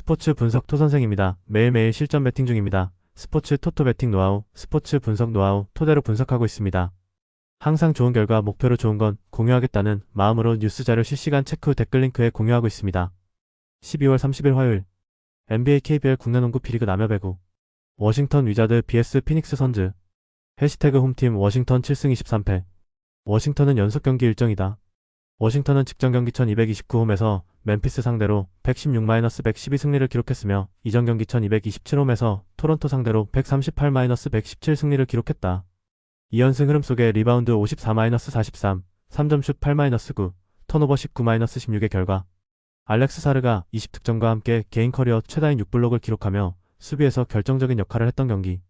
스포츠 분석 토선생입니다. 매일매일 실전 베팅 중입니다. 스포츠 토토 베팅 노하우, 스포츠 분석 노하우 토대로 분석하고 있습니다. 항상 좋은 결과 목표로 좋은 건 공유하겠다는 마음으로 뉴스 자료 실시간 체크 후 댓글 링크에 공유하고 있습니다. 12월 30일 화요일 NBA KBL 국내농구 B리그 남여배구 워싱턴 위자드 vs 피닉스 선즈 해시태그 홈팀 워싱턴 7승 23패 워싱턴은 연속 경기 일정이다. 워싱턴은 직전 경기 1229홈에서 멤피스 상대로 116-112 승리를 기록했으며 이전 경기 1227홈에서 토론토 상대로 138-117 승리를 기록했다. 2연승 흐름 속에 리바운드 54-43, 3점슛 8-9, 턴오버 19-16의 결과 알렉스 사르가 20득점과 함께 개인 커리어 최다인 6블록을 기록하며 수비에서 결정적인 역할을 했던 경기.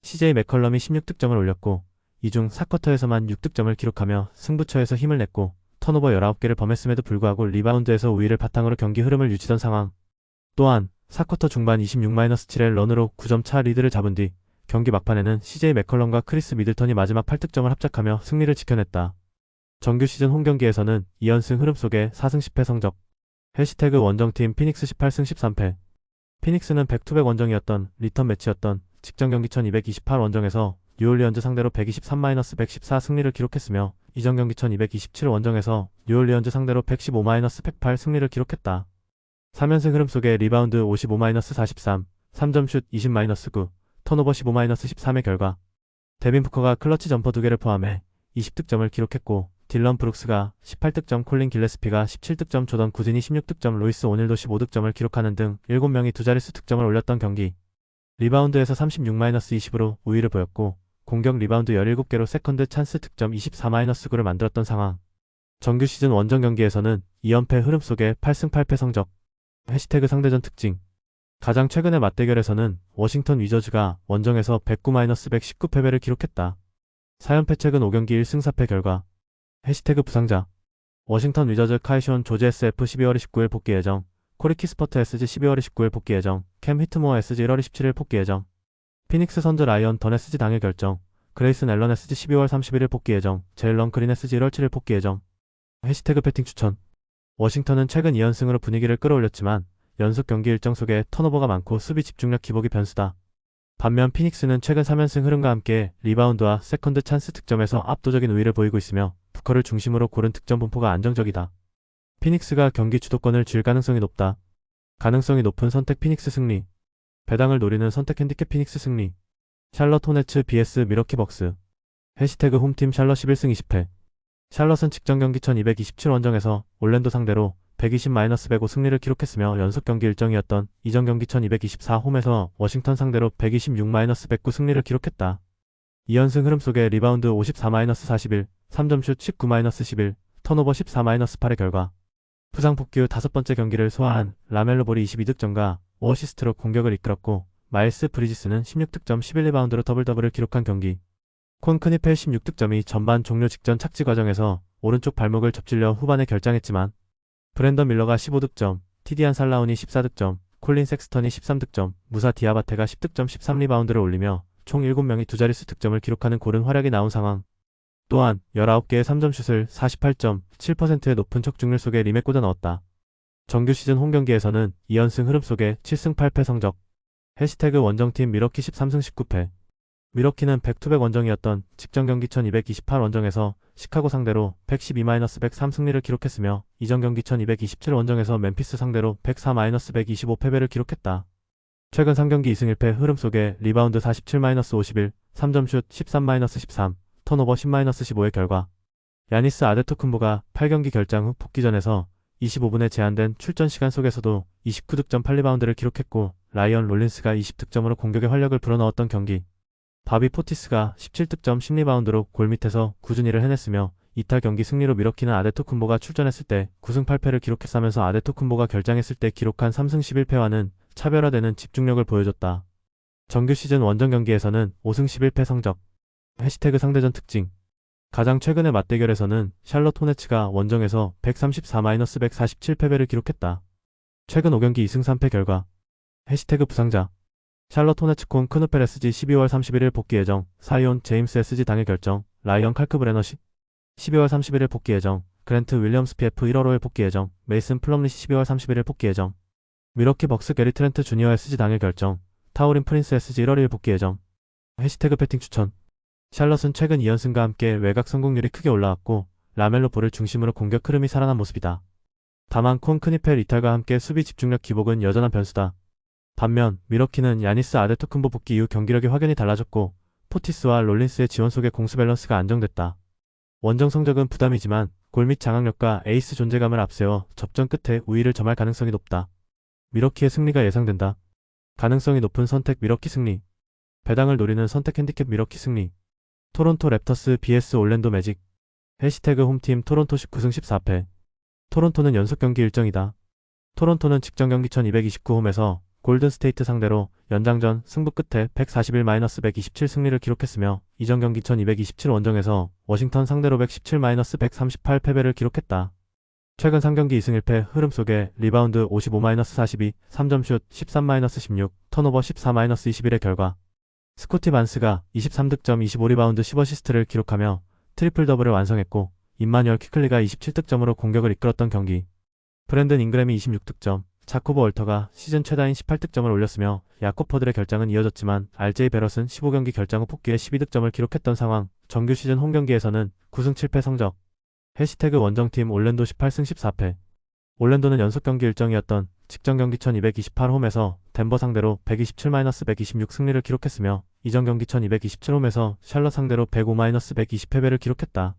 CJ 맥컬럼이 16득점을 올렸고 이 중 4쿼터에서만 6득점을 기록하며 승부처에서 힘을 냈고 턴오버 19개를 범했음에도 불구하고 리바운드에서 우위를 바탕으로 경기 흐름을 유지던 상황. 또한 4쿼터 중반 26-7의 런으로 9점 차 리드를 잡은 뒤 경기 막판에는 CJ 맥컬럼과 크리스 미들턴이 마지막 8득점을 합작하며 승리를 지켜냈다. 정규 시즌 홈경기에서는 2연승 흐름 속에 4승 10패 성적. 해시태그 원정팀 피닉스 18승 13패 피닉스는 백투백 원정이었던 리턴 매치였던 직전 경기 1228 원정에서 뉴올리언즈 상대로 123-114 승리를 기록했으며 이전 경기 1227 원정에서 뉴올리언즈 상대로 115-108 승리를 기록했다. 3연승 흐름 속에 리바운드 55-43, 3점슛 20-9, 턴오버 15-13의 결과 데빈 부커가 클러치 점퍼 2개를 포함해 20득점을 기록했고 딜런 브룩스가 18득점, 콜린 길레스피가 17득점, 조던 구진이 16득점, 로이스 오닐도 15득점을 기록하는 등 7명이 두 자릿수 득점을 올렸던 경기. 리바운드에서 36-20로 우위를 보였고 공격 리바운드 17개로 세컨드 찬스 득점 24-9를 만들었던 상황. 정규 시즌 원정 경기에서는 2연패 흐름 속에 8승 8패 성적. 해시태그 상대전 특징. 가장 최근의 맞대결에서는 워싱턴 위저즈가 원정에서 109-119 패배를 기록했다. 4연패 최근 5경기 1승 4패 결과. 해시태그 부상자. 워싱턴 위저즈 카이시온 조지 SF 12월 19일 복귀 예정. 코리 키스퍼트 SG 12월 19일 복귀 예정. 캠 히트모어 SG 1월 17일 복귀 예정. 피닉스 선즈 라이언 던 SG 당일 결정. 그레이슨 앨런 SG 12월 31일 복귀 예정. 제일런 그린 SG 1월 7일 복귀 예정. 해시태그 배팅 추천. 워싱턴은 최근 2연승으로 분위기를 끌어올렸지만 연속 경기 일정 속에 턴오버가 많고 수비 집중력 기복이 변수다. 반면 피닉스는 최근 3연승 흐름과 함께 리바운드와 세컨드 찬스 득점에서 압도적인 우위를 보이고 있으며 부커를 중심으로 고른 득점 분포가 안정적이다. 피닉스가 경기 주도권을 쥘 가능성이 높다. 가능성이 높은 선택 피닉스 승리. 배당을 노리는 선택 핸디캡 피닉스 승리. 샬럿 호네츠 vs 미러키 벅스. 해시태그 홈팀 샬럿 11승 20패. 샬럿은 직전 경기 1227 원정에서 올랜도 상대로 120-105 승리를 기록했으며 연속 경기 일정이었던 이전 경기 1224 홈에서 워싱턴 상대로 126-109 승리를 기록했다. 2연승 흐름 속에 리바운드 54-41, 3점슛 19-11, 턴오버 14-8의 결과 부상 복귀 후 5번째 경기를 소화한 라멜로 볼이 22득점과 5어시스트로 공격을 이끌었고 마일스 브리지스는 16득점 11리바운드로 더블더블을 기록한 경기. 콘 크니펠 16득점이 전반 종료 직전 착지 과정에서 오른쪽 발목을 접질려 후반에 결장했지만 브랜던 밀러가 15득점, 티디안 살라운이 14득점, 콜린 섹스턴이 13득점, 무사 디아바테가 10득점 13리바운드를 올리며 총 7명이 두 자릿수 득점을 기록하는 고른 활약이 나온 상황. 또한 19개의 3점슛을 48.7%의 높은 적중률 속에 림에 꽂아 넣었다. 정규 시즌 홈경기에서는 2연승 흐름 속에 7승 8패 성적. 해시태그 원정팀 미러키 13승 19패. 미러키는 백투백 원정이었던 직전 경기 1228 원정에서 시카고 상대로 112-103 승리를 기록했으며 이전 경기 1227 원정에서 멤피스 상대로 104-125 패배를 기록했다. 최근 3경기 2승 1패 흐름 속에 리바운드 47-51, 3점슛 13-13, 턴오버 10-15의 결과 야니스 아데토쿤보가 8경기 결장 후 복귀전에서 25분에 제한된 출전 시간 속에서도 29득점 8리바운드를 기록했고 라이언 롤린스가 20득점으로 공격에 활력을 불어넣었던 경기. 바비 포티스가 17득점 10리바운드로 골밑에서 꾸준히를 해냈으며 이탈 경기 승리로 미러키는 아데토쿤보가 출전했을 때 9승 8패를 기록했으면서 아데토쿤보가 결장했을 때 기록한 3승 11패와는 차별화되는 집중력을 보여줬다. 정규 시즌 원정 경기에서는 5승 11패 성적. 해시태그 상대전 특징. 가장 최근의 맞대결에서는 샬럿 호네츠가 원정에서 134-147 패배를 기록했다. 최근 5경기 2승 3패 결과. 해시태그 부상자. 샬럿 호네츠 콘 크누펠 SG 12월 31일 복귀 예정. 사이온 제임스 SG 당일 결정. 라이언 칼크브레너시 12월 31일 복귀 예정. 그랜트 윌리엄스 PF 1월 5일 복귀 예정. 메이슨 플럼리시 12월 31일 복귀 예정. 미러키 벅스 게리 트렌트 주니어 SG 당일 결정. 타우린 프린스 SG 1월 1일 복귀 예정. 해시태그 배팅 추천. 샬럿은 최근 2연승과 함께 외곽 성공률이 크게 올라왔고 라멜로 볼을 중심으로 공격 흐름이 살아난 모습이다. 다만 콘 크니펠 이탈과 함께 수비 집중력 기복은 여전한 변수다. 반면 미러키는 야니스 아데토쿤보 복귀 이후 경기력이 확연히 달라졌고 포티스와 롤린스의 지원 속에 공수 밸런스가 안정됐다. 원정 성적은 부담이지만 골 및 장악력과 에이스 존재감을 앞세워 접전 끝에 우위를 점할 가능성이 높다. 미러키의 승리가 예상된다. 가능성이 높은 선택 미러키 승리. 배당을 노리는 선택 핸디캡 미러키 승리. 토론토 랩터스 vs 올랜도 매직. 해시태그 홈팀 토론토 19승 14패. 토론토는 연속 경기 일정이다. 토론토는 직전 경기 1229홈에서 골든스테이트 상대로 연장전 승부 끝에 141-127 승리를 기록했으며 이전 경기 1227 원정에서 워싱턴 상대로 117-138 패배를 기록했다. 최근 3경기 2승 1패 흐름 속에 리바운드 55-42, 3점슛 13-16, 턴오버 14-21의 결과 스코티 반스가 23득점 25리바운드 10어시스트를 기록하며 트리플 더블을 완성했고 임마뉴얼 퀴클리가 27득점으로 공격을 이끌었던 경기. 브랜든 잉그램이 26득점, 자코브 얼터가 시즌 최다인 18득점을 올렸으며 야코퍼들의 결장은 이어졌지만 RJ 베럿은 15경기 결장 후 복귀에 12득점을 기록했던 상황. 정규 시즌 홈경기에서는 9승 7패 성적. 해시태그 원정팀 올랜도 18승 14패. 올랜도는 연속 경기 일정이었던 직전 경기 1228홈에서 덴버 상대로 127-126 승리를 기록했으며 이전 경기 1227홈에서 샬럿 상대로 105-120 패배를 기록했다.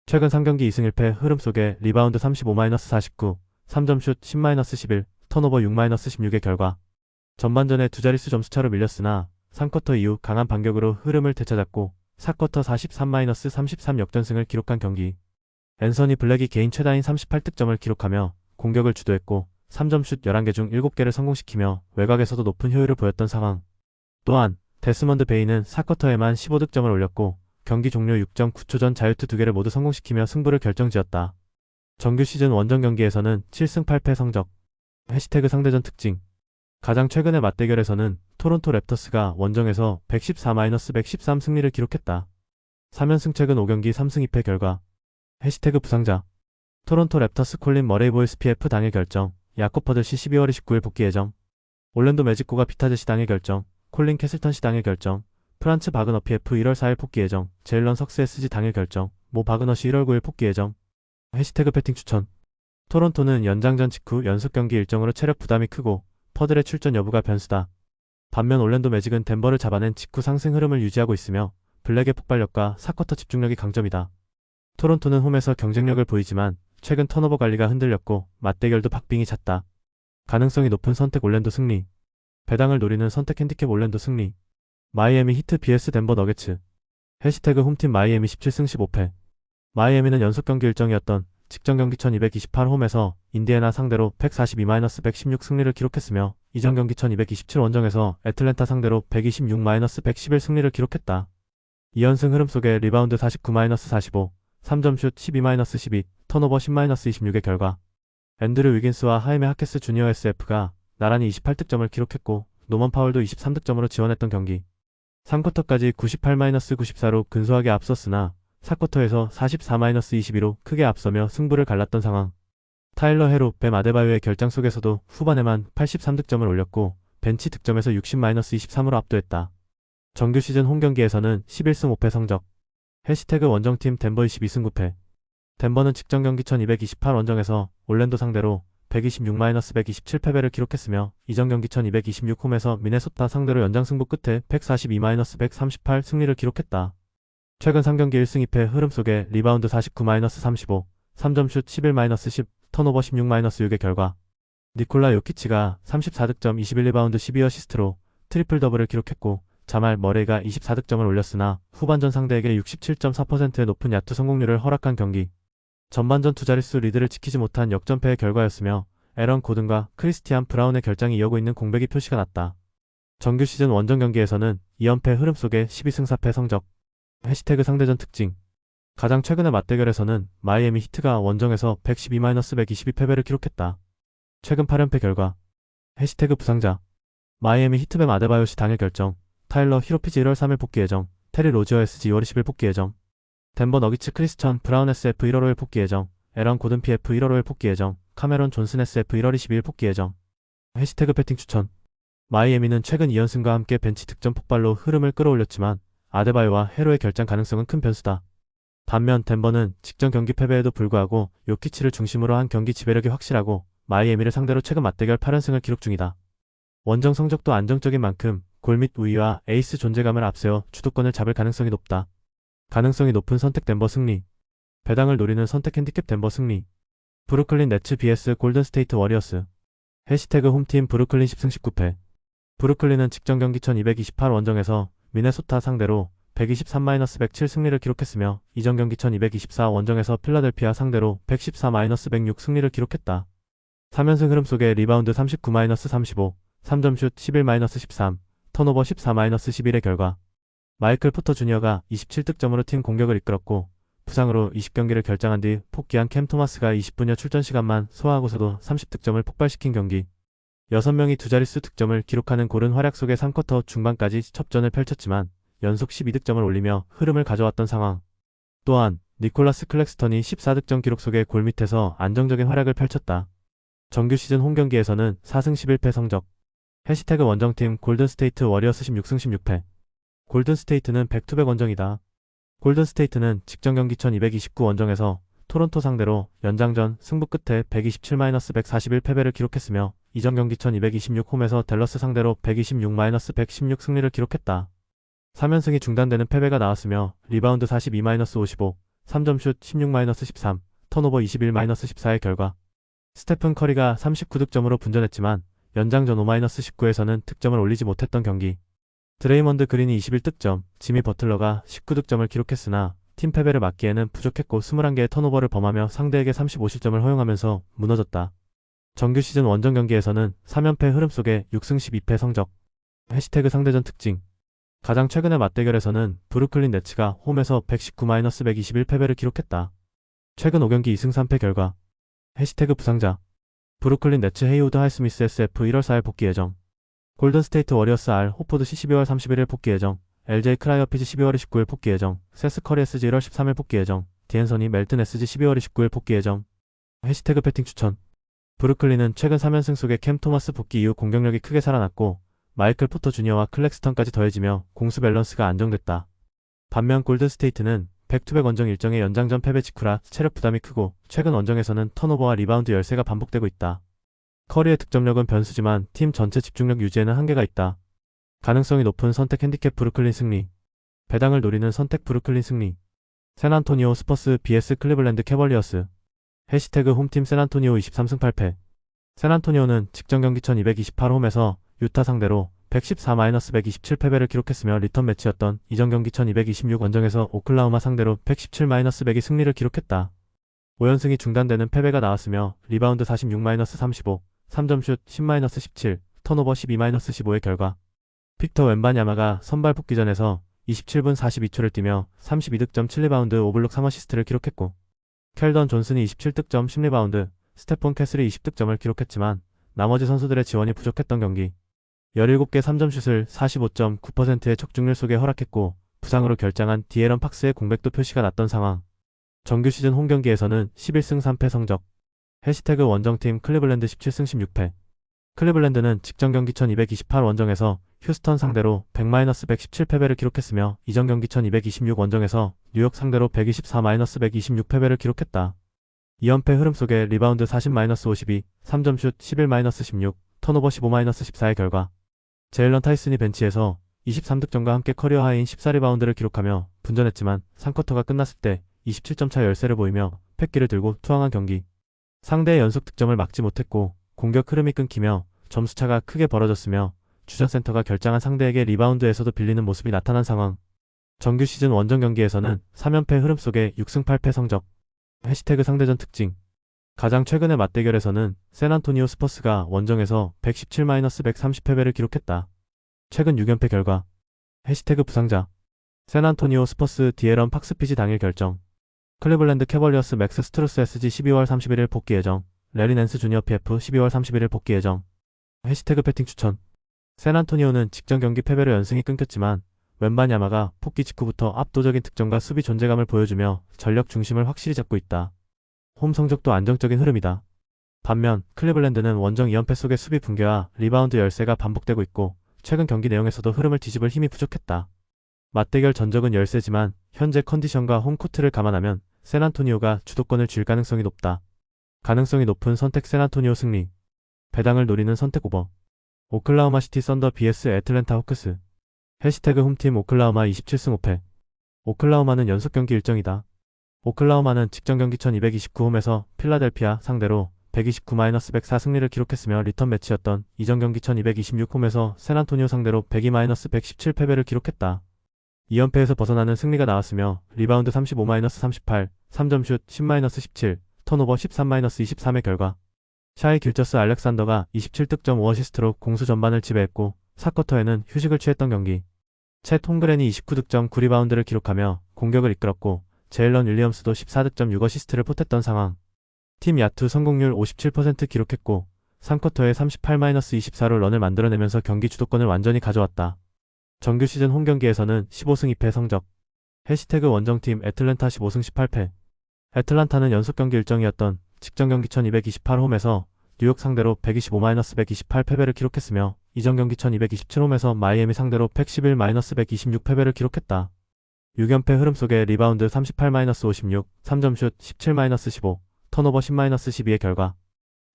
최근 3경기 2승 1패 흐름 속에 리바운드 35-49, 3점슛 10-11, 턴오버 6-16의 결과 전반전에 두 자릿수 점수차로 밀렸으나 3쿼터 이후 강한 반격으로 흐름을 되찾았고 4쿼터 43-33 역전승을 기록한 경기. 앤서니 블랙이 개인 최다인 38득점을 기록하며 공격을 주도했고 3점슛 11개 중 7개를 성공시키며 외곽에서도 높은 효율을 보였던 상황. 또한 데스먼드 베이는 4쿼터에만 15득점을 올렸고 경기 종료 6.9초 전 자유투 2개를 모두 성공시키며 승부를 결정지었다. 정규 시즌 원정 경기에서는 7승 8패 성적. 해시태그 상대전 특징. 가장 최근의 맞대결에서는 토론토 랩터스가 원정에서 114-113 승리를 기록했다. 3연승 최근 5경기 3승 2패 결과. 해시태그 부상자. 토론토 랩터스 콜린 머레이 보이스 PF 당일 결정. 야코퍼들 시 12월 29일 복귀 예정. 올랜도 매직고가 비타제 시 당일 결정. 콜린 캐슬턴 시 당일 결정. 프란츠 바그너 PF 1월 4일 복귀 예정. 제일런 석스 SG 당일 결정. 모 바그너 시 1월 9일 복귀 예정. 해시태그 배팅 추천. 토론토는 연장전 직후 연속 경기 일정으로 체력 부담이 크고 퍼들의 출전 여부가 변수다. 반면 올랜도 매직은 덴버를 잡아낸 직후 상승 흐름을 유지하고 있으며 블랙의 폭발력과 4쿼터 집중력이 강점이다. 토론토는 홈에서 경쟁력을 보이지만 최근 턴오버 관리가 흔들렸고 맞대결도 박빙이 잦다. 가능성이 높은 선택 올랜도 승리. 배당을 노리는 선택 핸디캡 올랜도 승리. 마이애미 히트 vs 덴버 너게츠. 해시태그 홈팀 마이애미 17승 15패. 마이애미는 연속 경기 일정이었던 직전 경기 1228홈에서 인디애나 상대로 142-116 승리를 기록했으며 이전 경기 1227 원정에서 애틀랜타 상대로 126-111 승리를 기록했다. 2연승 흐름 속에 리바운드 49-45, 3점슛 12-12, 턴오버 10-26의 결과 앤드류 위긴스와 하이메 하케스 주니어 SF가 나란히 28득점을 기록했고 노먼 파울도 23득점으로 지원했던 경기. 3쿼터까지 98-94로 근소하게 앞섰으나 4쿼터에서 44-22로 크게 앞서며 승부를 갈랐던 상황. 타일러 헤로, 뱀 아데바요의 결장 속에서도 후반에만 83득점을 올렸고 벤치 득점에서 60-23으로 압도했다. 정규 시즌 홈경기에서는 11승 5패 성적. 해시태그 원정팀 덴버 22승 9패. 덴버는 직전 경기 1228 원정에서 올랜도 상대로 126-127 패배를 기록했으며 이전 경기 1226홈에서 미네소타 상대로 연장 승부 끝에 142-138 승리를 기록했다. 최근 3경기 1승 2패 흐름 속에 리바운드 49-35, 3점슛 11-10, 턴오버 16-6의 결과 니콜라 요키치가 34득점 21리바운드 12어시스트로 트리플 더블을 기록했고 자말 머레이가 24득점을 올렸으나 후반전 상대에게 67.4%의 높은 야투 성공률을 허락한 경기. 전반전 두 자릿수 리드를 지키지 못한 역전패의 결과였으며 에런 고든과 크리스티안 브라운의 결장이 이어고 있는 공백이 표시가 났다. 정규 시즌 원정 경기에서는 2연패 흐름 속에 12승 4패 성적. 해시태그 상대전 특징. 가장 최근의 맞대결에서는 마이애미 히트가 원정에서 112-122 패배를 기록했다. 최근 8연패 결과. 해시태그 부상자. 마이애미 히트뱀 아데바요 시 당일 결정. 타일러 히로피즈 1월 3일 복귀 예정. 테리 로지어 SG 2월 20일 복귀 예정. 덴버 너기츠 크리스천 브라운 SF 1월 5일 복귀 예정. 에런 고든 PF 1월 5일 복귀 예정. 카메론 존슨 SF 1월 22일 복귀 예정. 해시태그 배팅 추천. 마이애미는 최근 2연승과 함께 벤치 득점 폭발로 흐름을 끌어올렸지만 아데바요와 헤로의 결장 가능성은 큰 변수다. 반면 덴버는 직전 경기 패배에도 불구하고 요키치를 중심으로 한 경기 지배력이 확실하고 마이애미를 상대로 최근 맞대결 8연승을 기록 중이다. 원정 성적도 안정적인 만큼 골 및 우위와 에이스 존재감을 앞세워 주도권을 잡을 가능성이 높다. 가능성이 높은 선택 덴버 승리. 배당을 노리는 선택 핸디캡 덴버 승리. 브루클린 네츠 vs 골든 스테이트 워리어스. 해시태그 홈팀 브루클린 10승 19패. 브루클린은 직전 경기 1228 원정에서 미네소타 상대로 123-107 승리를 기록했으며 이전 경기 1224 원정에서 필라델피아 상대로 114-106 승리를 기록했다. 3연승 흐름 속에 리바운드 39-35, 3점슛 11-13, 턴오버 14-11의 결과 마이클 포터 주니어가 27득점으로 팀 공격을 이끌었고 부상으로 20경기를 결장한 뒤 복귀한 캠 토마스가 20분여 출전 시간만 소화하고서도 30득점을 폭발시킨 경기. 6명이 두 자릿수 득점을 기록하는 고른 활약 속에 3쿼터 중반까지 접전을 펼쳤지만 연속 12득점을 올리며 흐름을 가져왔던 상황. 또한 니콜라스 클렉스턴이 14득점 기록 속에 골 밑에서 안정적인 활약을 펼쳤다. 정규 시즌 홈경기에서는 4승 11패 성적. 해시태그 원정팀 골든스테이트 워리어스 16승 16패. 골든스테이트는 백투백 원정이다. 골든스테이트는 직전 경기 1229 원정에서 토론토 상대로 연장전 승부 끝에 127-141 패배를 기록했으며 이전 경기 1226 홈에서 댈러스 상대로 126-116 승리를 기록했다. 3연승이 중단되는 패배가 나왔으며 리바운드 42-55, 3점슛 16-13, 턴오버 21-14의 결과 스테픈 커리가 39득점으로 분전했지만 연장전 5-19에서는 득점을 올리지 못했던 경기. 드레이먼드 그린이 21득점, 지미 버틀러가 19득점을 기록했으나 팀 패배를 막기에는 부족했고 21개의 턴오버를 범하며 상대에게 35실점을 허용하면서 무너졌다. 정규 시즌 원정 경기에서는 3연패 흐름 속에 6승 12패 성적. 해시태그 상대전 특징. 가장 최근의 맞대결에서는 브루클린 네츠가 홈에서 119-121 패배를 기록했다. 최근 5경기 2승 3패 결과. 해시태그 부상자. 브루클린 네츠 헤이우드 하이스미스 SF 1월 4일 복귀 예정. 골든스테이트 워리어스 R 호포드 C 12월 31일 복귀 예정. LJ 크라이어피즈 12월 29일 복귀 예정. 세스 커리 SG 1월 13일 복귀 예정. 디앤서니 멜튼 SG 12월 29일 복귀 예정. 해시태그 배팅 추천. 브루클린은 최근 3연승 속에 캠 토마스 복귀 이후 공격력이 크게 살아났고 마이클 포터 주니어와 클렉스턴까지 더해지며 공수 밸런스가 안정됐다. 반면 골든스테이트는 백투백 원정 일정의 연장전 패배 직후라 체력 부담이 크고 최근 원정에서는 턴오버와 리바운드 열세가 반복되고 있다. 커리의 득점력은 변수지만 팀 전체 집중력 유지에는 한계가 있다. 가능성이 높은 선택 핸디캡 브루클린 승리. 배당을 노리는 선택 브루클린 승리. 샌안토니오 스퍼스 vs 클리블랜드 캐벌리어스. 해시태그 홈팀 샌안토니오 23승 8패. 샌안토니오는 직전 경기 1228 홈에서 유타 상대로 114-127 패배를 기록했으며 리턴 매치였던 이전 경기 1226 원정에서 오클라호마 상대로 117-102 승리를 기록했다. 5연승이 중단되는 패배가 나왔으며 리바운드 46-35, 3점슛 10-17, 턴오버 12-15의 결과 빅터 웬바냐마가 선발 복귀전에서 27분 42초를 뛰며 32득점 7리바운드 5블록 3어시스트를 기록했고 켈던 존슨이 27득점 10리바운드, 스테폰 캐슬이 20득점을 기록했지만 나머지 선수들의 지원이 부족했던 경기. 17개 3점슛을 45.9%의 적중률 속에 허락했고 부상으로 결장한 디에런 팍스의 공백도 표시가 났던 상황. 정규 시즌 홈경기에서는 11승 3패 성적. 해시태그 원정팀 클리블랜드 17승 16패. 클리블랜드는 직전 경기 1228 원정에서 휴스턴 상대로 100-117 패배를 기록했으며 이전 경기 1226 원정에서 뉴욕 상대로 124-126 패배를 기록했다. 2연패 흐름 속에 리바운드 40-52, 3점슛 11-16, 턴오버 15-14의 결과 제일런 타이슨이 벤치에서 23득점과 함께 커리어 하이인 14리바운드를 기록하며 분전했지만 3쿼터가 끝났을 때 27점 차 열세를 보이며 패기를 들고 투항한 경기. 상대의 연속 득점을 막지 못했고 공격 흐름이 끊기며 점수차가 크게 벌어졌으며 주전 센터가 결장한 상대에게 리바운드에서도 빌리는 모습이 나타난 상황. 정규 시즌 원정 경기에서는 3연패 흐름 속에 6승 8패 성적. 해시태그 상대전 특징. 가장 최근의 맞대결에서는 샌안토니오 스퍼스가 원정에서 117-130 패배를 기록했다. 최근 6연패 결과. 해시태그 부상자. 샌안토니오 스퍼스 디에런 팍스피지 당일 결정. 클리블랜드 캐벌리어스 맥스 스트루스 SG 12월 31일 복귀 예정. 레리 낸스 주니어 PF 12월 31일 복귀 예정. 해시태그 배팅 추천. 샌안토니오는 직전 경기 패배로 연승이 끊겼지만 웬바냐마가 복귀 직후부터 압도적인 득점과 수비 존재감을 보여주며 전력 중심을 확실히 잡고 있다. 홈 성적도 안정적인 흐름이다. 반면 클리블랜드는 원정 2연패 속의 수비 붕괴와 리바운드 열세가 반복되고 있고 최근 경기 내용에서도 흐름을 뒤집을 힘이 부족했다. 맞대결 전적은 열세지만 현재 컨디션과 홈코트를 감안하면 샌안토니오가 주도권을 쥘 가능성이 높다. 가능성이 높은 선택 샌안토니오 승리. 배당을 노리는 선택 오버. 오클라호마 시티 썬더 vs 애틀랜타 호크스. 해시태그 홈팀 오클라호마 27승 5패. 오클라호마는 연속 경기 일정이다. 오클라호마는 직전 경기 1229홈에서 필라델피아 상대로 129-104 승리를 기록했으며 리턴 매치였던 이전 경기 1226홈에서 샌안토니오 상대로 102-117 패배를 기록했다. 2연패에서 벗어나는 승리가 나왔으며 리바운드 35-38, 3점슛 10-17, 턴오버 13-23의 결과 샤이 길저스 알렉산더가 27득점 5어시스트로 공수 전반을 지배했고 4쿼터에는 휴식을 취했던 경기. 챗 홈그랜이 29득점 9리바운드를 기록하며 공격을 이끌었고 제일런 윌리엄스도 14득점 6어시스트를 보탰던 상황. 팀 야투 성공률 57% 기록했고 3쿼터에 38-24로 런을 만들어내면서 경기 주도권을 완전히 가져왔다. 정규 시즌 홈경기에서는 15승 2패 성적. 해시태그 원정팀 애틀랜타 15승 18패. 애틀란타는 연속 경기 일정이었던 직전 경기 1228홈에서 뉴욕 상대로 125-128 패배를 기록했으며 이전 경기 1227홈에서 마이애미 상대로 111-126 패배를 기록했다. 6연패 흐름 속에 리바운드 38-56, 3점슛 17-15, 턴오버 10-12의 결과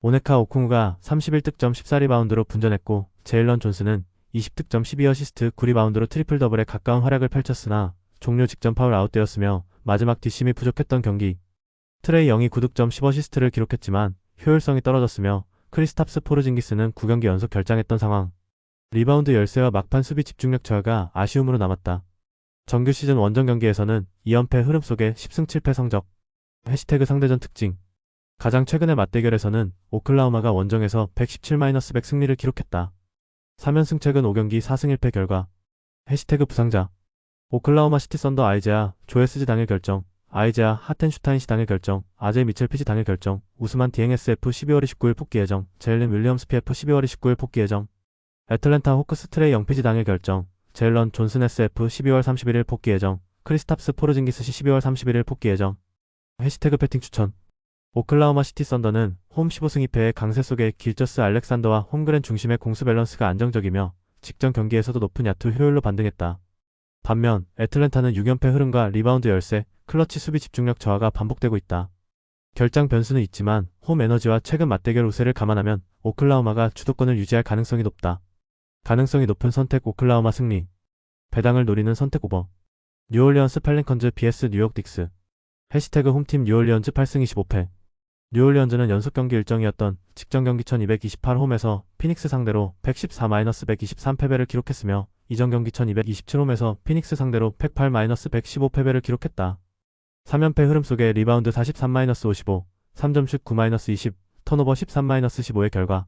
오네카 오쿵우가 31득점 14리바운드로 분전했고 제일런 존스는 20득점 12어시스트 9리바운드로 트리플 더블에 가까운 활약을 펼쳤으나 종료 직전 파울 아웃되었으며 마지막 뒷심이 부족했던 경기. 트레이 영이 9득점 10어시스트를 기록했지만 효율성이 떨어졌으며 크리스탑스 포르징기스는 9경기 연속 결장했던 상황. 리바운드 열세와 막판 수비 집중력 저하가 아쉬움으로 남았다. 정규 시즌 원정 경기에서는 2연패 흐름 속에 10승 7패 성적. 해시태그 상대전 특징. 가장 최근의 맞대결에서는 오클라호마가 원정에서 117-100 승리를 기록했다. 3연승 최근 5경기 4승 1패 결과. 해시태그 부상자. 오클라호마 시티 썬더 아이제아 조에스지 당일 결정. 아이제아 하텐슈타인시 당일 결정, 아제 미첼 피지 당일 결정, 우스만 DNSF 12월 29일 복귀 예정, 제일런 윌리엄스 PF 12월 29일 복귀 예정, 애틀랜타 호크스 트레이 영피지 당일 결정, 제일런 존슨 SF 12월 31일 복귀 예정, 크리스탑스 포르징기스 시 12월 31일 복귀 예정. 해시태그 배팅 추천. 오클라호마 시티 썬더는 홈 15승 2패의 강세 속에 길저스 알렉산더와 홈그랜 중심의 공수 밸런스가 안정적이며 직전 경기에서도 높은 야투 효율로 반등했다. 반면 애틀랜타는 6연패 흐름과 리바운드 열세, 클러치 수비 집중력 저하가 반복되고 있다. 결장 변수는 있지만 홈 에너지와 최근 맞대결 우세를 감안하면 오클라호마가 주도권을 유지할 가능성이 높다. 가능성이 높은 선택 오클라호마 승리. 배당을 노리는 선택 오버. 뉴올리언스 펠리컨즈 vs 뉴욕 닉스. 해시태그 홈팀 뉴올리언즈 8승 25패. 뉴올리언즈는 연속 경기 일정이었던 직전 경기 1228홈에서 피닉스 상대로 114-123 패배를 기록했으며 이전 경기 1227홈에서 피닉스 상대로 108-115 패배를 기록했다. 3연패 흐름 속에 리바운드 43-55, 3점슛 9-20, 턴오버 13-15의 결과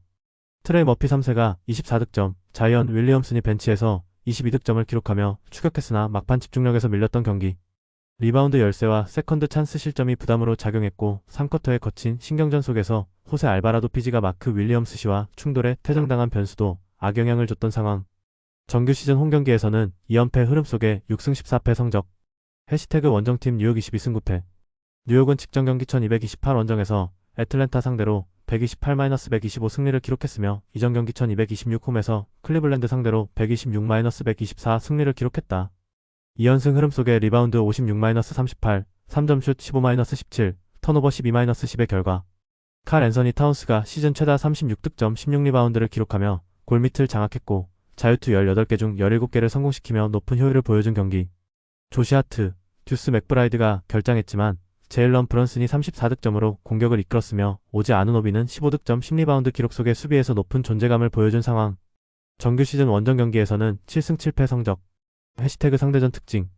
트레이 머피 3세가 24득점, 자이언 윌리엄슨이 벤치에서 22득점을 기록하며 추격했으나 막판 집중력에서 밀렸던 경기. 리바운드 열세와 세컨드 찬스 실점이 부담으로 작용했고 3쿼터의 거친 신경전 속에서 호세 알바라도 피지가 마크 윌리엄스 씨와 충돌해 퇴장당한 변수도 악영향을 줬던 상황. 정규 시즌 홈경기에서는 2연패 흐름 속에 6승 14패 성적. 해시태그 원정팀 뉴욕 22승 9패. 뉴욕은 직전 경기 1228 원정에서 애틀랜타 상대로 128-125 승리를 기록했으며 이전 경기 1226홈에서 클리블랜드 상대로 126-124 승리를 기록했다. 2연승 흐름 속에 리바운드 56-38, 3점슛 15-17, 턴오버 12-10의 결과 칼 앤서니 타운스가 시즌 최다 36득점 16리바운드를 기록하며 골밑을 장악했고 자유투 18개 중 17개를 성공시키며 높은 효율을 보여준 경기. 조시 하트, 듀스 맥브라이드가 결장했지만 제일런 브런슨이 34득점으로 공격을 이끌었으며 오지 아누노비는 15득점 10리바운드 기록 속에 수비에서 높은 존재감을 보여준 상황. 정규 시즌 원정 경기에서는 7승 7패 성적. 해시태그 상대전 특징.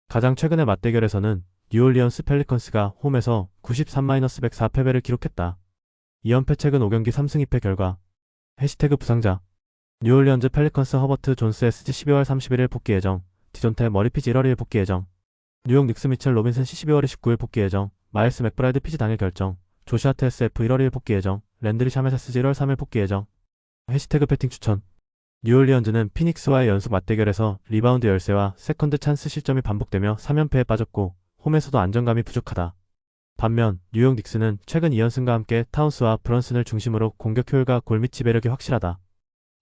가장 최근의 맞대결에서는 뉴올리언스 펠리컨스가 홈에서 93-104 패배를 기록했다. 2연패 최근 5경기 3승 2패 결과. 해시태그 부상자. 뉴올리언즈 펠리컨스 허버트 존스 SG 12월 31일 복귀 예정, 디존테 머리 피지 1월 1일 복귀 예정, 뉴욕 닉스 미첼 로빈슨 시 12월 19일 복귀 예정, 마일스 맥브라이드 피지 당일 결정, 조시아트 SF 1월 1일 복귀 예정, 랜드리 샤멧 SG 1월 3일 복귀 예정. 해시태그 배팅 추천. 뉴올리언즈는 피닉스와의 연속 맞대결에서 리바운드 열세와 세컨드 찬스 실점이 반복되며 3연패에 빠졌고 홈에서도 안정감이 부족하다. 반면 뉴욕 닉스는 최근 2연승과 함께 타운스와 브런슨을 중심으로 공격 효율과 골밑 지배력이 확실하다.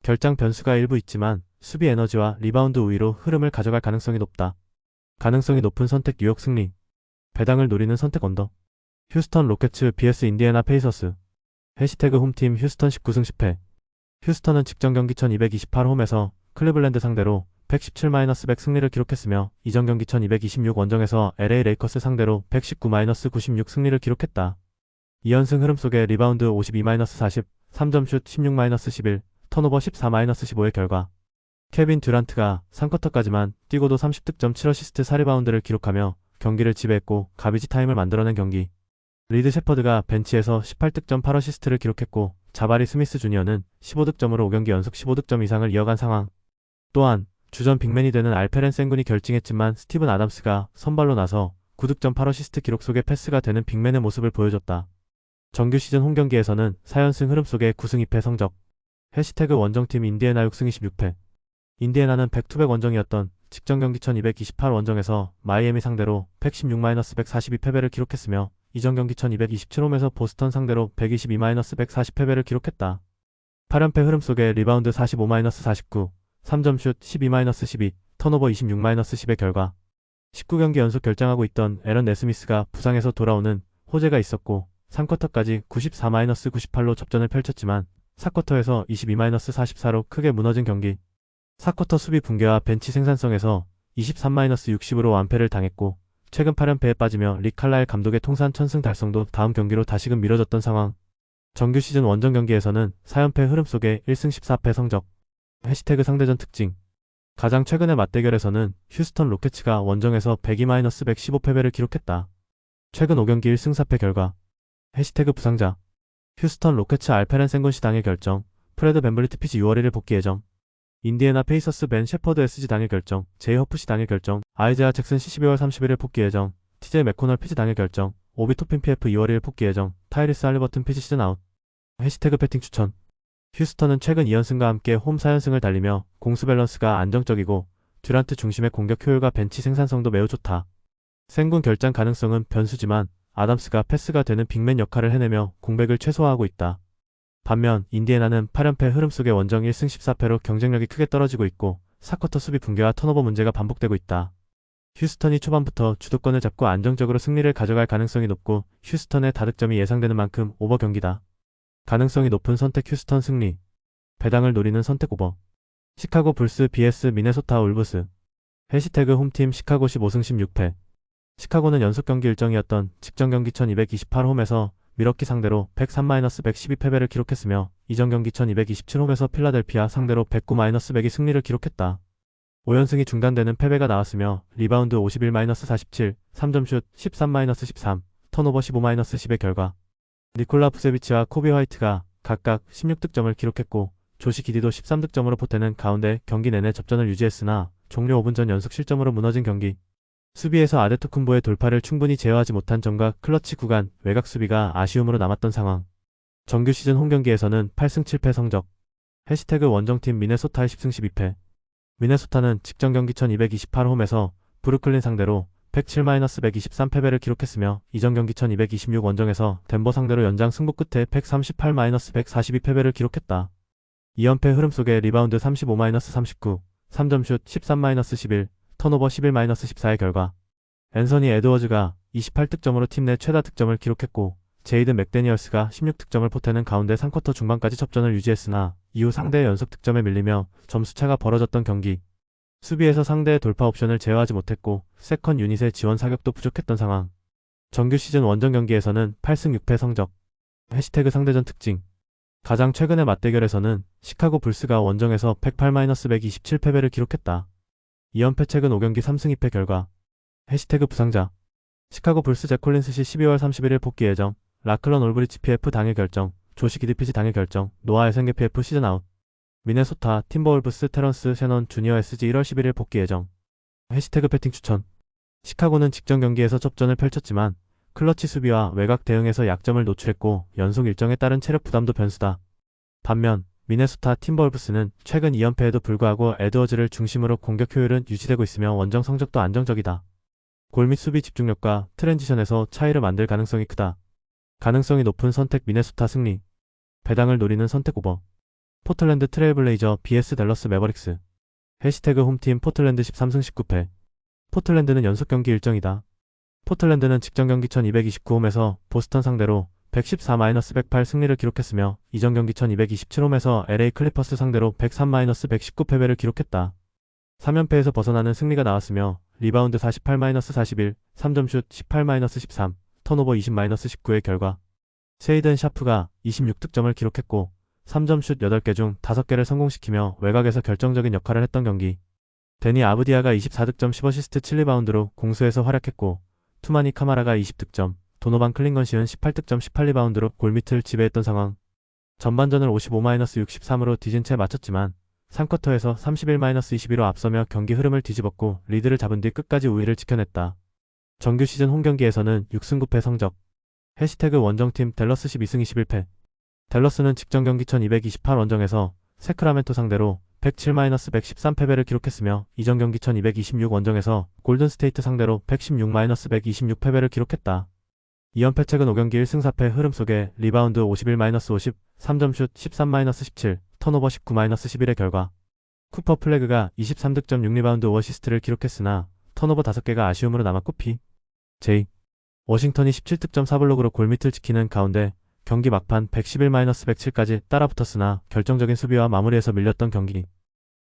결장 변수가 일부 있지만 수비 에너지와 리바운드 우위로 흐름을 가져갈 가능성이 높다. 가능성이 높은 선택 뉴욕 승리. 배당을 노리는 선택 언더. 휴스턴 로켓츠 vs 인디애나 페이서스. 해시태그 홈팀 휴스턴 19승 10패. 휴스턴은 직전 경기 1228홈에서 클리블랜드 상대로 117-100 승리를 기록했으며 이전 경기 1226 원정에서 LA 레이커스 상대로 119-96 승리를 기록했다. 2연승 흐름 속에 리바운드 52-40, 3점슛 16-11, 턴오버 14-15의 결과 케빈 듀란트가 3쿼터까지만 뛰고도 30득점 7어시스트 4리바운드를 기록하며 경기를 지배했고 가비지 타임을 만들어낸 경기. 리드 셰퍼드가 벤치에서 18득점 8어시스트를 기록했고 자바리 스미스 주니어는 15득점으로 5경기 연속 15득점 이상을 이어간 상황. 또한 주전 빅맨이 되는 알페렌 센군이 결징했지만 스티븐 아담스가 선발로 나서 9득점 8어시스트 기록 속에 패스가 되는 빅맨의 모습을 보여줬다. 정규 시즌 홈경기에서는 4연승 흐름 속에 9승 2패 성적. 해시태그 원정팀 인디애나 6승 26패. 인디애나는 백투백 원정이었던 직전 경기 1228 원정에서 마이애미 상대로 116-142 패배를 기록했으며 이전 경기 1227홈에서 보스턴 상대로 122-140 패배를 기록했다. 8연패 흐름 속에 리바운드 45-49, 3점슛 12-12, 턴오버 26-10의 결과 19경기 연속 결장하고 있던 에런 네스미스가 부상에서 돌아오는 호재가 있었고 3쿼터까지 94-98로 접전을 펼쳤지만 4쿼터에서 22-44로 크게 무너진 경기. 4쿼터 수비 붕괴와 벤치 생산성에서 23-60으로 완패를 당했고 최근 8연패에 빠지며 릭 칼라일 감독의 통산 1000승 달성도 다음 경기로 다시금 미뤄졌던 상황. 정규 시즌 원정 경기에서는 4연패 흐름 속에 1승 14패 성적. 해시태그 상대전 특징. 가장 최근의 맞대결에서는 휴스턴 로켓츠가 원정에서 102-115 패배를 기록했다. 최근 5경기 1승 4패 결과. 해시태그 부상자. 휴스턴 로켓츠 알페렌 센군 시당일 결정. 프레드 밴블리트 피지 6월 1일 복귀 예정. 인디애나 페이서스 벤 셰퍼드 SG 당일 결정. 제이 허프 시 당일 결정. 아이제아 잭슨 C 12월 31일 복귀 예정. TJ 맥코널 피지 당일 결정. 오비 토핀 PF 2월 1일 복귀 예정. 타이리스 할리버튼 피지 시즌 아웃. 해시태그 배팅 추천. 휴스턴은 최근 2연승과 함께 홈 4연승을 달리며 공수 밸런스가 안정적이고 듀란트 중심의 공격 효율과 벤치 생산성도 매우 좋다. 센군 결장 가능성은 변수지만 아담스가 패스가 되는 빅맨 역할을 해내며 공백을 최소화하고 있다. 반면 인디애나는 8연패 흐름 속에 원정 1승 14패로 경쟁력이 크게 떨어지고 있고 4쿼터 수비 붕괴와 턴오버 문제가 반복되고 있다. 휴스턴이 초반부터 주도권을 잡고 안정적으로 승리를 가져갈 가능성이 높고 휴스턴의 다득점이 예상되는 만큼 오버 경기다. 가능성이 높은 선택 휴스턴 승리. 배당을 노리는 선택 오버. 시카고 불스 vs 미네소타 울브스. 해시태그 홈팀 시카고 15승 16패. 시카고는 연속 경기 일정이었던 직전 경기 1228홈에서 미러키 상대로 103-112 패배를 기록했으며 이전 경기 1227홈에서 필라델피아 상대로 109-102 승리를 기록했다. 5연승이 중단되는 패배가 나왔으며 리바운드 51-47, 3점슛 13-13, 턴오버 15-10의 결과 니콜라 부세비치와 코비 화이트가 각각 16득점을 기록했고 조시 기디도 13득점으로 보태는 가운데 경기 내내 접전을 유지했으나 종료 5분 전 연속 실점으로 무너진 경기. 수비에서 아데토쿤보의 돌파를 충분히 제어하지 못한 점과 클러치 구간 외곽 수비가 아쉬움으로 남았던 상황. 정규 시즌 홈경기에서는 8승 7패 성적. 해시태그 원정팀 미네소타의 10승 12패. 미네소타는 직전 경기 1228홈에서 브루클린 상대로 107-123 패배를 기록했으며 이전 경기 1226 원정에서 덴버 상대로 연장 승부 끝에 138-142 패배를 기록했다. 2연패 흐름 속에 리바운드 35-39, 3점슛 13-11, 턴오버 11-14의 결과 앤서니 에드워즈가 28득점으로 팀 내 최다 득점을 기록했고 제이든 맥데니얼스가 16득점을 보태는 가운데 3쿼터 중반까지 접전을 유지했으나 이후 상대의 연속 득점에 밀리며 점수차가 벌어졌던 경기. 수비에서 상대의 돌파 옵션을 제어하지 못했고 세컨 유닛의 지원 사격도 부족했던 상황. 정규 시즌 원정 경기에서는 8승 6패 성적. 해시태그 상대전 특징. 가장 최근의 맞대결에서는 시카고 불스가 원정에서 108-127 패배를 기록했다. 2연패 최근 5경기 3승 2패 결과. 해시태그 부상자. 시카고 불스 잭 콜린스 시 12월 31일 복귀 예정. 라클런 올브리치 PF 당일 결정. 조시 기드피지 당일 결정. 노아 에생게 PF 시즌 아웃. 미네소타 팀버월브스 테런스 셰넌 주니어 SG 1월 11일 복귀 예정. 해시태그 패팅 추천. 시카고는 직전 경기에서 접전을 펼쳤지만 클러치 수비와 외곽 대응에서 약점을 노출했고 연속 일정에 따른 체력 부담도 변수다. 반면 미네소타 팀버월브스는 최근 2연패에도 불구하고 에드워즈를 중심으로 공격 효율은 유지되고 있으며 원정 성적도 안정적이다. 골 및 수비 집중력과 트랜지션에서 차이를 만들 가능성이 크다. 가능성이 높은 선택 미네소타 승리. 배당을 노리는 선택 오버. 포틀랜드 트레일블레이저 vs 댈러스 매버릭스. 해시태그 홈팀 포틀랜드 13승 19패. 포틀랜드는 연속 경기 일정이다. 포틀랜드는 직전 경기 1229홈에서 보스턴 상대로 114-108 승리를 기록했으며 이전 경기 1227홈에서 LA 클리퍼스 상대로 103-119 패배를 기록했다. 3연패에서 벗어나는 승리가 나왔으며 리바운드 48-41, 3점슛 18-13, 턴오버 20-19의 결과 셰이든 샤프가 26득점을 기록했고 3점슛 8개 중 5개를 성공시키며 외곽에서 결정적인 역할을 했던 경기. 데니 아브디아가 24득점 10어시스트 7리바운드로 공수에서 활약했고 투마니 카마라가 20득점, 도노반 클링건시는 18득점 18리바운드로 골밑을 지배했던 상황. 전반전을 55-63으로 뒤진 채 마쳤지만 3쿼터에서 31-22로 앞서며 경기 흐름을 뒤집었고 리드를 잡은 뒤 끝까지 우위를 지켜냈다. 정규 시즌 홈경기에서는 6승 9패 성적. 해시태그 원정팀 댈러스 12승 21패. 댈러스는 직전 경기 1228 원정에서 세크라멘토 상대로 107-113 패배를 기록했으며 이전 경기 1226 원정에서 골든스테이트 상대로 116-126 패배를 기록했다. 2연패 최근 5경기 1승 4패 흐름 속에 리바운드 51-50, 3점슛 13-17, 턴오버 19-11의 결과 쿠퍼 플래그가 23득점 6리바운드 5어시스트를 기록했으나 턴오버 5개가 아쉬움으로 남았고 J. 워싱턴이 17득점 4블록으로 골밑을 지키는 가운데 경기 막판 111-107까지 따라붙었으나 결정적인 수비와 마무리에서 밀렸던 경기.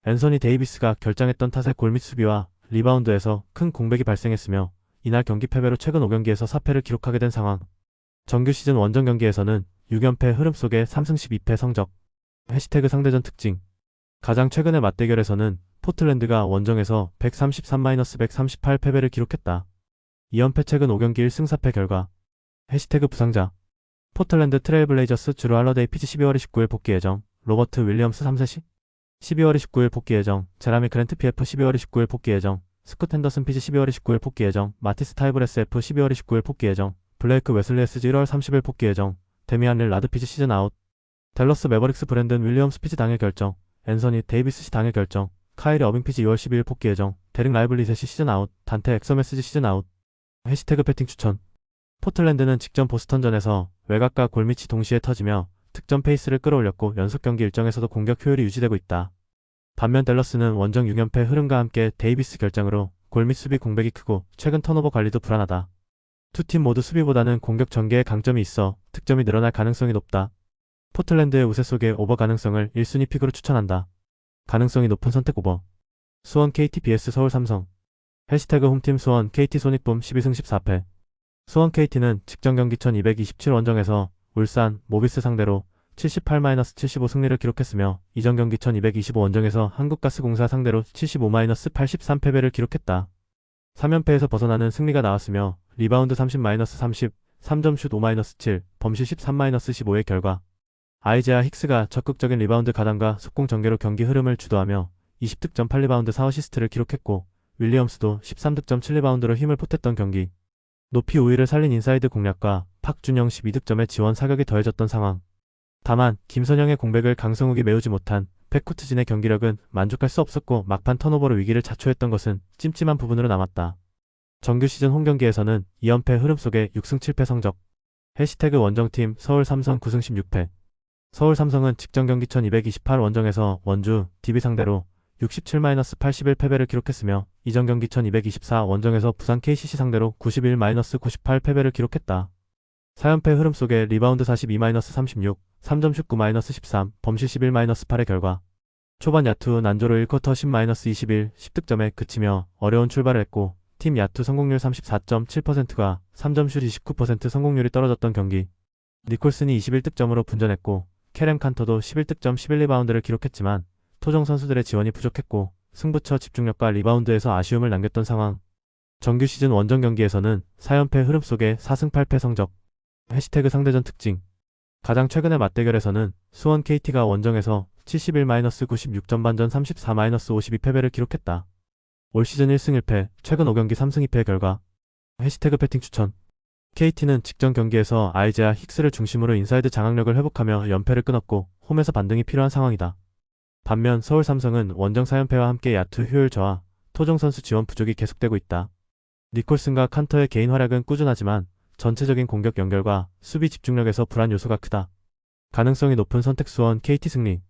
앤서니 데이비스가 결정했던 탓에 골밑 수비와 리바운드에서 큰 공백이 발생했으며 이날 경기 패배로 최근 5경기에서 4패를 기록하게 된 상황. 정규 시즌 원정 경기에서는 6연패 흐름 속에 3승 12패 성적. 해시태그 상대전 특징. 가장 최근의 맞대결에서는 포틀랜드가 원정에서 133-138 패배를 기록했다. 2연패 최근 5경기 1승 4패 결과. 해시태그 부상자. 포틀랜드 트레일블레이저스 주루 할러데이 피지 12월 29일 복귀 예정. 로버트 윌리엄스 3세 시 12월 29일 복귀 예정. 제라미 그랜트 PF 12월 29일 복귀 예정. 스콧 핸더슨 피지 12월 29일 복귀 예정. 마티스 타이브레스 F 12월 29일 복귀 예정. 블레이크 웨슬리 SG 1월 30일 복귀 예정. 데미안 릴라드 피지 시즌 아웃. 댈러스 매버릭스 브랜든 윌리엄스 피지 당일 결정. 앤서니 데이비스 시 당일 결정. 카이리 어빙 피지 2월 12일 복귀 예정. 데릭 라이블리 셋이 시즌 아웃. 단테 엑서메스지 시즌 아웃. 해시태그 배팅 추천. 포틀랜드는 직전 보스턴전에서 외곽과 골밑이 동시에 터지며 득점 페이스를 끌어올렸고 연속 경기 일정에서도 공격 효율이 유지되고 있다. 반면 댈러스는 원정 6연패 흐름과 함께 데이비스 결장으로 골밑 수비 공백이 크고 최근 턴오버 관리도 불안하다. 두 팀 모두 수비보다는 공격 전개에 강점이 있어 득점이 늘어날 가능성이 높다. 포틀랜드의 우세 속에 오버 가능성을 1순위 픽으로 추천한다. 가능성이 높은 선택 오버. 수원 KT vs 서울 삼성. 해시태그 홈팀 수원 KT 손익붐 12승 14패. 수원 KT는 직전 경기 1227 원정에서 울산, 모비스 상대로 78-75 승리를 기록했으며 이전 경기 1225 원정에서 한국가스공사 상대로 75-83 패배를 기록했다. 3연패에서 벗어나는 승리가 나왔으며 리바운드 30-30, 3점슛 5-7, 범실 13-15의 결과 아이제아 힉스가 적극적인 리바운드 가담과 속공 전개로 경기 흐름을 주도하며 20득점 8리바운드 4어시스트를 기록했고 윌리엄스도 13득점 7리바운드로 힘을 보탰던 경기. 높이 우위를 살린 인사이드 공략과 박준영 12득점의 지원 사격이 더해졌던 상황. 다만 김선영의 공백을 강성욱이 메우지 못한 백코트진의 경기력은 만족할 수 없었고 막판 턴오버로 위기를 자초했던 것은 찜찜한 부분으로 남았다. 정규 시즌 홈경기에서는 2연패 흐름 속에 6승 7패 성적. 해시태그 원정팀 서울 삼성 9승 16패. 서울 삼성은 직전 경기 1228 원정에서 원주, DB 상대로 67-81 패배를 기록했으며 이전 경기 1224 원정에서 부산 KCC 상대로 91-98 패배를 기록했다. 4연패 흐름 속에 리바운드 42-36, 3점슛 9-13, 범실 11-8의 결과 초반 야투 난조로 1쿼터 10-21, 10득점에 그치며 어려운 출발을 했고 팀 야투 성공률 34.7%가 3점슛 29% 성공률이 떨어졌던 경기. 니콜슨이 21득점으로 분전했고 캐렘 칸터도 11득점 11리바운드를 기록했지만 토종 선수들의 지원이 부족했고 승부처 집중력과 리바운드에서 아쉬움을 남겼던 상황. 정규 시즌 원정 경기에서는 4연패 흐름 속에 4승 8패 성적. 해시태그 상대전 특징. 가장 최근의 맞대결에서는 수원 KT가 원정에서 71-96 전반전 34-52 패배를 기록했다. 올 시즌 1승 1패, 최근 5경기 3승 2패의 결과. 해시태그 배팅 추천. KT는 직전 경기에서 아이제아 힉스를 중심으로 인사이드 장악력을 회복하며 연패를 끊었고 홈에서 반등이 필요한 상황이다. 반면 서울 삼성은 원정 4연패와 함께 야투 효율 저하, 토종 선수 지원 부족이 계속되고 있다. 니콜슨과 칸터의 개인 활약은 꾸준하지만 전체적인 공격 연결과 수비 집중력에서 불안 요소가 크다. 가능성이 높은 선택 수원 KT 승리.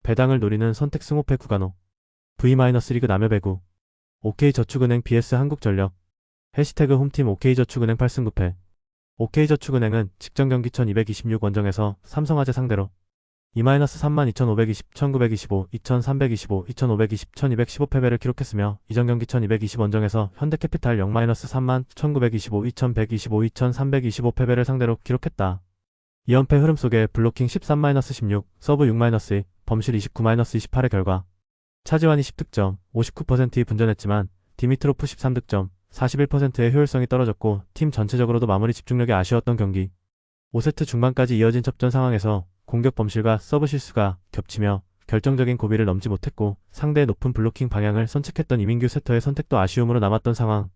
배당을 노리는 선택 승호패 구간호. V-리그 남여배구. OK저축은행 BS 한국전력. 해시태그 홈팀 OK저축은행 8승 9패. OK저축은행은 직전 경기 1226 원정에서 삼성화재 상대로 2-32,520, 1925, 2325, 2520, 1215 패배를 기록했으며 이전 경기 1220 원정에서 현대캐피탈 0-3만 1925, 2125, 2325 패배를 상대로 기록했다. 2연패 흐름 속에 블로킹 13-16, 서브 6-2, 범실 29-28의 결과 차지환이 10득점, 59%이 분전했지만 디미트로프 13득점, 41%의 효율성이 떨어졌고 팀 전체적으로도 마무리 집중력이 아쉬웠던 경기. 5세트 중반까지 이어진 접전 상황에서 공격 범실과 서브 실수가 겹치며 결정적인 고비를 넘지 못했고 상대의 높은 블로킹 방향을 선책했던 이민규 세터의 선택도 아쉬움으로 남았던 상황.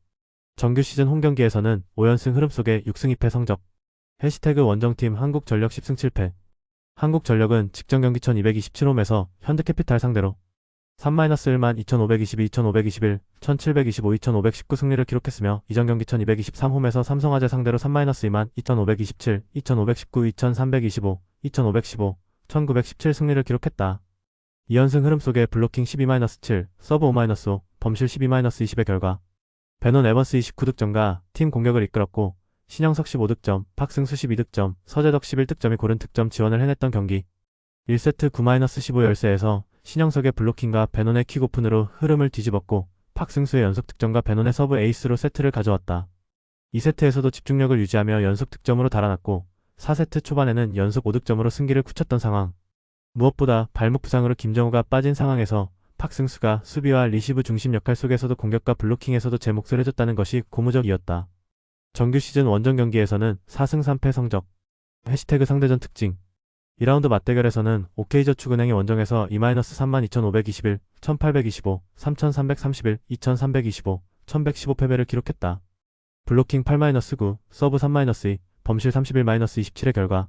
정규 시즌 홈경기에서는 5연승 흐름 속에 6승 2패 성적. 해시태그 원정팀 한국전력 10승 7패. 한국전력은 직전 경기 1227홈에서 현대캐피탈 상대로 3-1만 2522, 2521, 1725, 2519 승리를 기록했으며 이전 경기 1223홈에서 삼성화재 상대로 3-2만 2527, 2519, 2325, 2515, 1917 승리를 기록했다. 2연승 흐름 속에 블로킹 12-7, 서브 5-5, 범실 12-20의 결과 베논 에번스 29득점과 팀 공격을 이끌었고 신영석 15득점, 박승수 12득점, 서재덕 11득점이 고른 득점 지원을 해냈던 경기. 1세트 9-15 열세에서 신영석의 블로킹과 베논의 킥오픈으로 흐름을 뒤집었고 박승수의 연속 득점과 베논의 서브 에이스로 세트를 가져왔다. 2세트에서도 집중력을 유지하며 연속 득점으로 달아났고 4세트 초반에는 연속 5득점으로 승기를 굳혔던 상황. 무엇보다 발목 부상으로 김정우가 빠진 상황에서 박승수가 수비와 리시브 중심 역할 속에서도 공격과 블로킹에서도 제 몫을 해줬다는 것이 고무적이었다. 정규 시즌 원정 경기에서는 4승 3패 성적. 해시태그 상대전 특징. 2라운드 맞대결에서는 OK저축은행이 원정에서 2-32,521, 1825, 3331, 2325, 1115 패배를 기록했다. 블로킹 8-9, 서브 3-2, 범실 31-27의 결과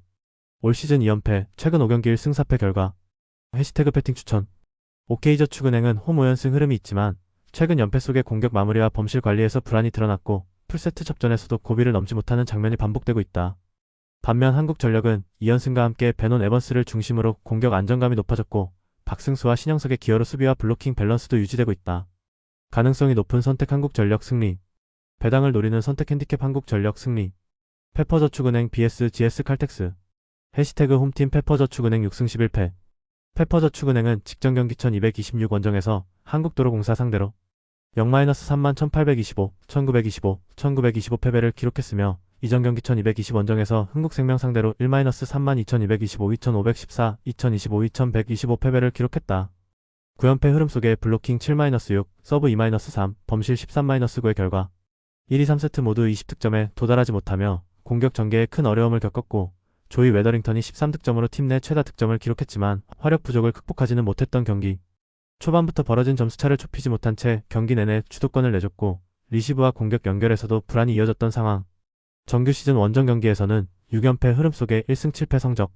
올 시즌 2연패, 최근 5경기 1승 4패 결과 해시태그 배팅 추천. OK저축은행은 홈 5연승 흐름이 있지만 최근 연패 속의 공격 마무리와 범실 관리에서 불안이 드러났고 풀세트 접전에서도 고비를 넘지 못하는 장면이 반복되고 있다. 반면 한국전력은 2연승과 함께 베논 에번스를 중심으로 공격 안정감이 높아졌고 박승수와 신영석의 기여로 수비와 블로킹 밸런스도 유지되고 있다. 가능성이 높은 선택 한국전력 승리. 배당을 노리는 선택 핸디캡 한국전력 승리. 페퍼저축은행 BS GS칼텍스. 해시태그 홈팀 페퍼저축은행 6승 11패. 페퍼저축은행은 직전 경기 1226 원정에서 한국도로공사 상대로 0-3만 1825, 1925, 1925 패배를 기록했으며 이전 경기 1220 원정에서 흥국생명 상대로 1-3만 2225, 2514, 2025, 2125 패배를 기록했다. 9연패 흐름 속에 블로킹 7-6, 서브 2-3, 범실 13-9의 결과 1, 2, 3세트 모두 20득점에 도달하지 못하며 공격 전개에 큰 어려움을 겪었고 조이 웨더링턴이 13득점으로 팀 내 최다 득점을 기록했지만 화력 부족을 극복하지는 못했던 경기. 초반부터 벌어진 점수차를 좁히지 못한 채 경기 내내 주도권을 내줬고 리시브와 공격 연결에서도 불안이 이어졌던 상황. 정규 시즌 원정 경기에서는 6연패 흐름 속에 1승 7패 성적.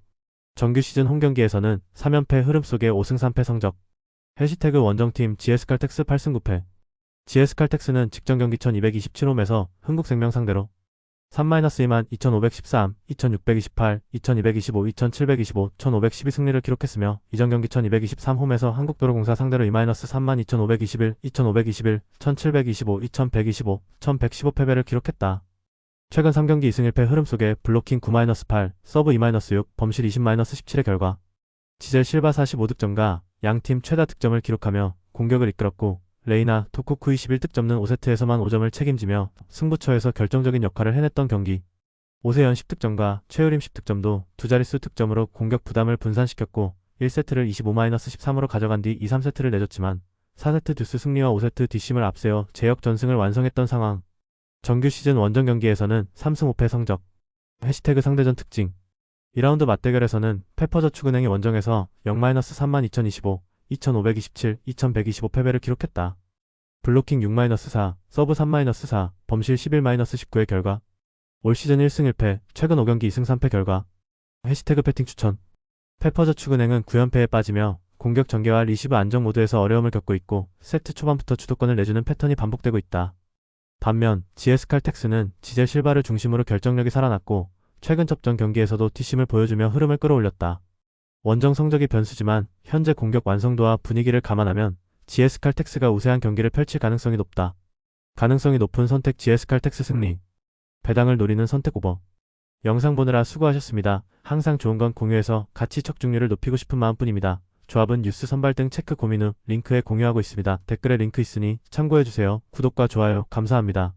정규 시즌 홈 경기에서는 3연패 흐름 속에 5승 3패 성적. 해시태그 원정팀 GS칼텍스 8승 9패. GS칼텍스는 직전 경기 1227홈에서 흥국생명 상대로 3-2만 2513, 2628, 2225, 2725, 1512 승리를 기록했으며 이전 경기 1223홈에서 한국도로공사 상대로 2-3만 2521, 2521, 1725, 2125, 1115 패배를 기록했다. 최근 3경기 2승 1패 흐름 속에 블로킹 9-8, 서브 2-6, 범실 20-17의 결과 지젤 실바 45득점과 양팀 최다 득점을 기록하며 공격을 이끌었고 레이나 토쿠쿠 21득점는 5세트에서만 5점을 책임지며 승부처에서 결정적인 역할을 해냈던 경기. 오세연 10득점과 최우림 10득점도 두 자릿수 득점으로 공격 부담을 분산시켰고 1세트를 25-13으로 가져간 뒤 2, 3세트를 내줬지만 4세트 듀스 승리와 5세트 뒷심을 앞세워 제역전승을 완성했던 상황. 정규 시즌 원정 경기에서는 3승 5패 성적. 해시태그 상대전 특징. 2라운드 맞대결에서는 페퍼저축은행이 원정에서 0-3만 2025, 2527, 2125 패배를 기록했다. 블로킹 6-4, 서브 3-4, 범실 11-19의 결과 올 시즌 1승 1패, 최근 5경기 2승 3패 결과 해시태그 배팅 추천. 페퍼저축은행은 9연패에 빠지며 공격 전개와 리시브 안정 모드에서 어려움을 겪고 있고 세트 초반부터 주도권을 내주는 패턴이 반복되고 있다. 반면 GS 칼텍스는 지젤 실바를 중심으로 결정력이 살아났고 최근 접전 경기에서도 뒷심을 보여주며 흐름을 끌어올렸다. 원정 성적이 변수지만 현재 공격 완성도와 분위기를 감안하면 GS 칼텍스가 우세한 경기를 펼칠 가능성이 높다. 가능성이 높은 선택 GS 칼텍스 승리. 배당을 노리는 선택 오버. 영상 보느라 수고하셨습니다. 항상 좋은 건 공유해서 가치 척중률을 높이고 싶은 마음뿐입니다. 조합은 뉴스 선발 등 체크 고민 후 링크에 공유하고 있습니다. 댓글에 링크 있으니 참고해주세요. 구독과 좋아요 감사합니다.